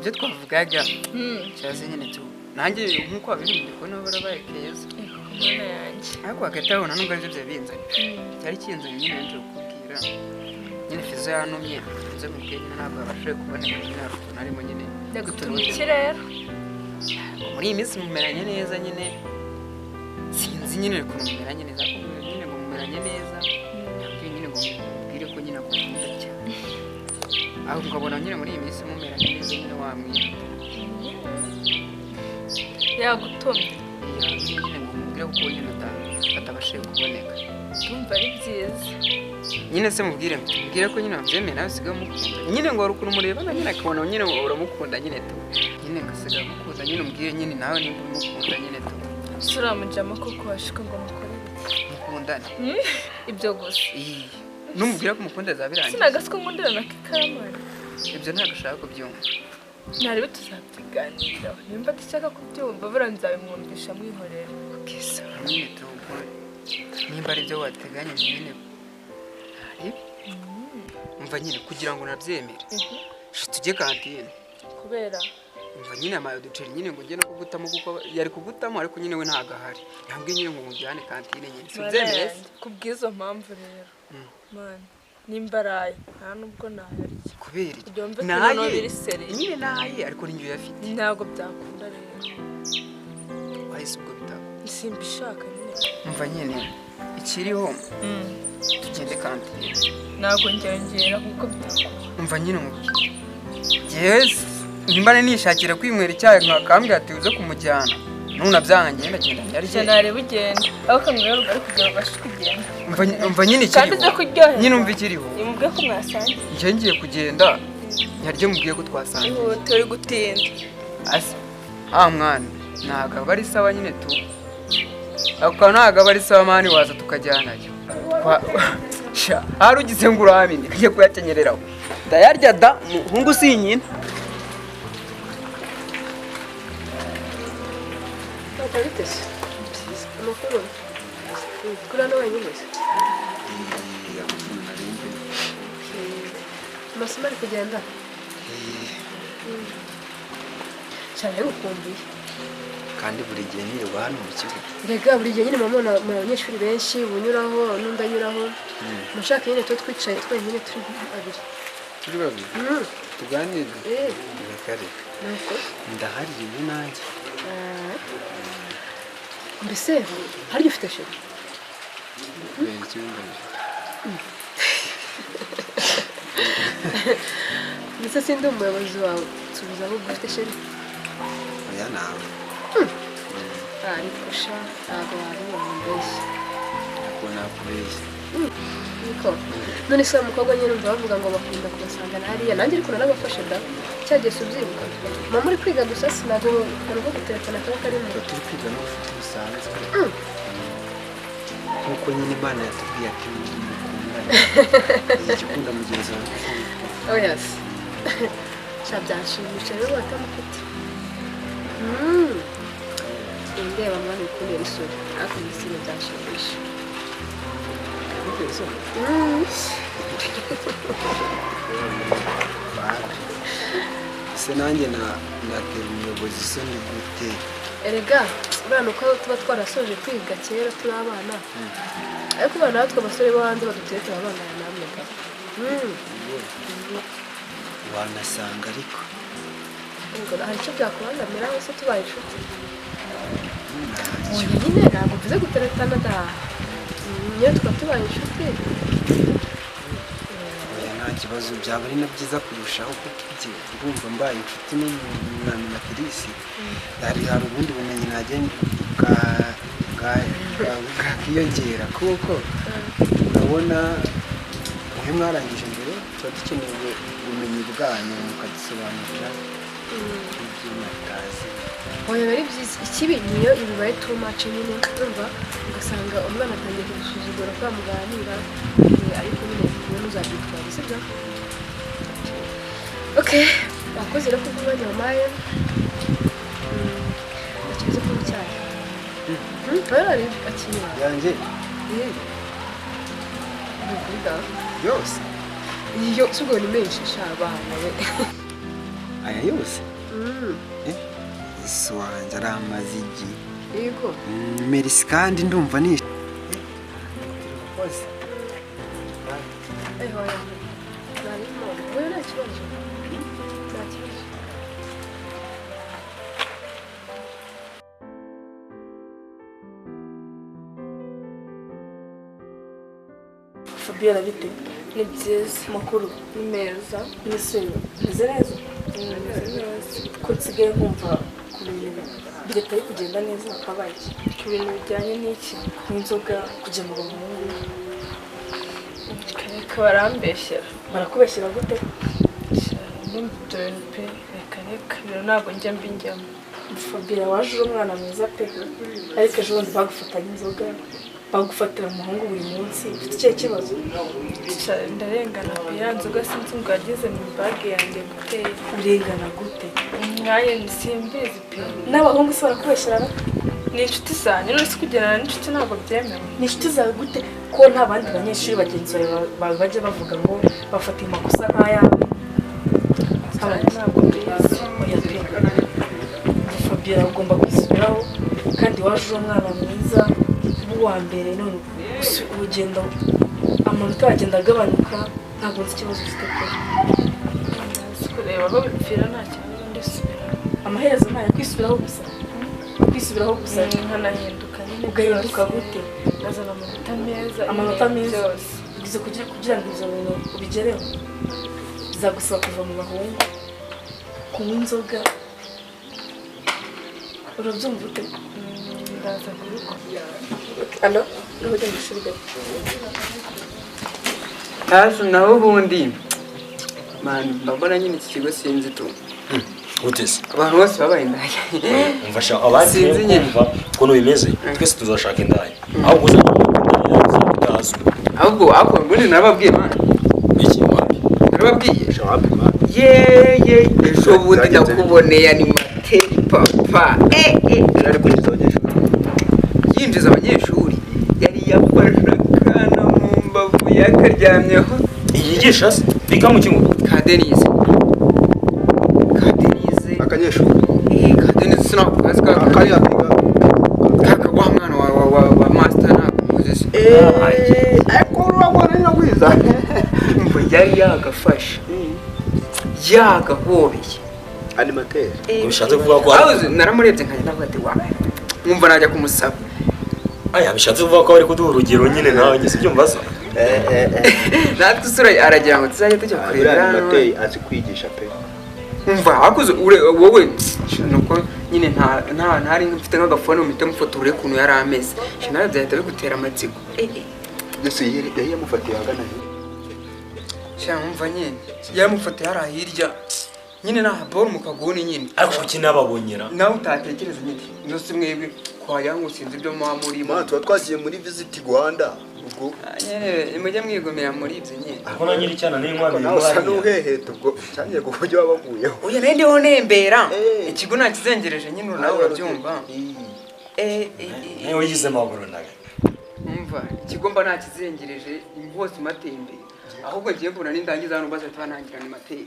ibyo twavugaga cyase nyine tu nanjye nkuko wabiri kubona barabaye keza mbona yanjye ariko hagati aho nubwo aribyo byabinzanye cyari kinzanye nyine nje kukubwira nyine fizo yanumye nze mubwiye nyine ntabwo babashije kuboneka nyine hari ukuntu arimo nyine ndagutumye rero muri iyi minsi mumeranye neza nyine sinzi nyine ukuntu mumeranye neza akubwira nyine ngo mumeranye neza yabwiye nyine ngo mubwire ko nyine agukunda cyane aho ngabona nyine muri iyi minsi mumeranye neza nyine wamwira yagutumye nyine ngo mubwire ko nyine atabashije kuboneka ndumva ari byiza nyine se mubwire ko nyine wabyemeye nawe usigaye umukunda nyine ngo hari ukuntu murebana nyine akabona nyine uramukunda nyine tu nyine ngasigaye umukunda nyine umbwire nyine nawe nimba umukunda nyine tu suramujama koko washika ngo mukore mukundane ibyo gusa numubwira ko umukunda zabirangiye sinagaswe ngundira na kikaramani ibyo ntabwo ashaka kubyumva ntaribe tuzabyiganiraho nimba dushaka kubyumva buriya nzabimwumvisha mwihorera kisa nyine tuvuge nimba ari byo wateganyije nyine umva nyine kugira ngo nabyemere tujye kantine kubera umva nyine amaye uduceri nyine ngo ujye no kugutamo kuko yari kugutamo ariko nyine we ntabwo ahari yambwiye nyine ngo mujyane kantine nyine sibyemeye kubw'izo mpamvu rero mani nimba araye nta nubwo nayarya kubera iki naye nyine naye ariko n'injyo yafite ntabwo byakunda rero wahise ubwo bitakunda simbishaka nyine umva nyine ikiriho tugende kantine ntabwo ngera kuko bitakunda umva nyine mubwire yes nimbane nishakira kwinywera icyayi nkakambwira ati uze kumujyana nuna byanga ngenda yari cyane areba ugenda aho kamwera ari kugira ngo ashike kugenda umva nyine kandi ikiriho uze kuryoherwa nyine umva ikiriho imubwiye ko mwasangiye njye ngiye kugenda nyaryo mubwiye ko twasangiye ihute uri gutinda asa mwana ntabwo aba ari sawa nyine tu ako ntabwo aba ari sawa mani waza tukajyanayo hari ugize ngo urahamine kajya kuyakenyereraho ndayarya da muhungu sinyina biteze amakuru kuri hano wenyine se amasomo ari kugenda cyane gukumbuye kandi buri gihe nirirwa hano mu kigo rega buri gihe nyine mama mu banyeshuri benshi unyuraho n'undi anyuraho mushaka nyine tuba twicaye twenyine turi babiri tuganire reka nuko ndahari ubu nanjye mbese harya ufite sheri ndetse sindi umuyobozi wawe nsubiza ahubwo ufite sheri oya nawe ariko sha ntabwo wabibona mbese ntabwo nakubeshya niko none se umukobwa nyine umva bavuga ngo bakunda kubasangana hariya nanjye ariko narabafashe da cyagiye si ubyibuka mama muri kwiga gusa sinago ntabwo gutelefona kaba karimo turi kwiga n'ubucuti busanzwe nk'uko nyine imana yatubwiye ati mukundane igikunda mugenzi wawe oya se sha byanshimisha rero batamufite ndeba mwana ukundera isuri ariko mbisiga byanshimisha ese nanjye natera umuyobozi isoni gute erega buriya uko tuba twarasoje kwiga kera turi abana ariko ubana natwe abasore bo hanze badutetse abana namwe ga wanasanga ariko hari icyo byakubangamira wese tubaye inshuti nyine ntabwo mvuze guteretana da niyo tukaba tubaye inshuti nta kibazo byaba ari na byiza kurushaho kuko urumva mbaye inshuti n'umwana na Felisi hari ubundi bumenyi nagenda bwakiyongera kuko urabona mwe mwarangije mbere tuba dukeneye ubumenyi bwanyu mukadusobanurira ibyo mutazi oya bari byiza ikibi niyo ibibaye too much nyine urumva ugasanga umwana atangiye kugusuzugura kwa muganira ariko nyine niyo muzabyitwara sibyo okay wakoze rero kuko umwanya wamaye ndakize kuba icyayi oya ari akinira yanjye yose iyo subwo ni menshi sha abana we aya yose isi wanjye ari amazigi yego Merisi kandi ndumva ni eho ya narimo wewe nta kibazo nta kibazo Fabiola bite ni byiza makuru ni meza n'isuri meze neza ko nsigaye nkumva ku bintu bitari kugenda neza habaye ku bintu bijyanye n'iki n'inzoga kujya mu bahungu reka barambeshyera barakubeshyera gute numva ibyo bintu pe reka ibyo ntabwo njya mbinjyamo Fabiola waje uri umwana mwiza pe ariko ejo bundi bagufatanya inzoga bagufatira umuhungu buri munsi ufite ikihe kibazo ndarengana ya nzoga sinzi ngo yageze mu bage yanjye guteye urengana gute umwanya simbizi pe n'abahungu se barakubeshyirana ni inshuti zanjye none se kugendana n'inshuti ntabwo byemewe ni inshuti zawe gute ko nta bandi banyeshuri bagenzi bawe bajya bavuga ngo bafatiye amakosa nk'ayawe ntabwo mbizi oya Fabiola ugomba kwisubiraho kandi waje uri umwana mwiza uwa mbere none urugendo amanota agenda agabanuka ntabwo nzi ikibazo ufite pe kureba aho bipfira nta kibazo ndisubira amaherezo ntayo kwisubiraho gusa nkanahinduka nyine ugahinduka gute ngazana amanota meza ugize kugira ngo ibyo bintu ubigereho bizagusaba kuva mu bahungu kunywa inzoga urabyumva ute ndaza kuruko ano n'uburyo mwishuri gato tazo naho ubundi mani mbabona nyine iki kigo sinzi tu gutese abantu bose babaye indaya umfasha abandi kumva ukuntu bimeze twese tuzashaka indaya ahubwo uzazwe ahubwo ubundi narababwiye mani iki wapi narababwiye shawapi mani ye ejo bundi nakuboneye animateri papa ari kugeza abanyeshuri yinjiza abanyeshuri yari yafashe akana mu mbavu yakaryamyeho yigisha se biga mu kigo ka Denise akanyeshuri ka Denise sinakuzi akariya kwiga kaka wa mwana wa master nakuzi ariko urabona no kwiza ngo yari yagafashe yagahobeye animateur bishatse kuvuga ko naramurebye nkajya navuga ati wa mwumva najya kumusaba aya bishatse kuvuga ko bari kuduha urugero nyine nawe ngi sibyo mbaza natwe usura aragira ngo tuzajya tujya kureba animateur azi kwigisha pe umva akuze wowe nuko nyine ntari mfite nk'agafone mu mitemo foto ure kuntu yari ameze shinara byahita bigutera amatsiko ndetse yari yamufatiye agana cyangwa nyine yamufatiye hari ahirya nyine na ball mu kaguni nyine ariko kuki nababonyera nawe utatekereza nyine ndose mwebwe kwaya ngo sinzi ibyo mwa muri ma tuba twagiye muri visit Rwanda ubwo nyine mujye mwigomera muri ibyo nyine ariko na nyiri cyana n'inkwano nawe usa n'uheheta ubwo cyangiye ku buryo wabaguyeho oya nari ndiho nembera ikigo nakizengereje nyine nawe urabyumva niwe yize maguru nawe umva ikigo mba nakizengereje hose matembere ahubwo ngiye kubona n'indangiza hano bazahita banangira ni materi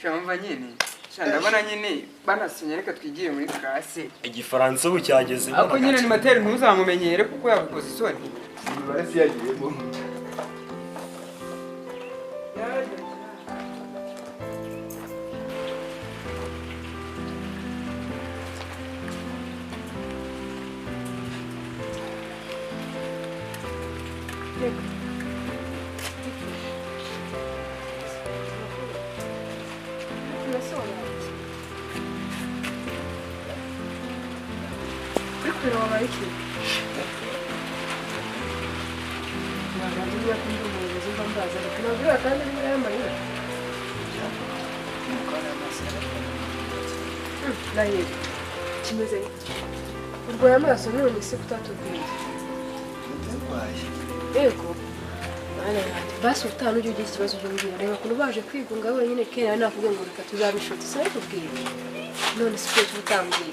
shamva nyine ndabona nyine banasinye reka twigire muri classe igifaransa ubu cyageze ako nyine ni materi ntuzamumenyere kuko yagukoze isoni barasi yagiyemo Pero wabaye iki? Nabandi yakunda umuyobozi mbambaza nabwira kandi ni yamarira. Naye kimeze urwaye amaso none se kutatubwiye. Ego. Basi utanu ujye ugira ikibazo cyo mbwira reba kuno baje kwigunga wenyine kera nakubwiye ngo reka tuzabishota se kubwira. None se cyo utambwiye.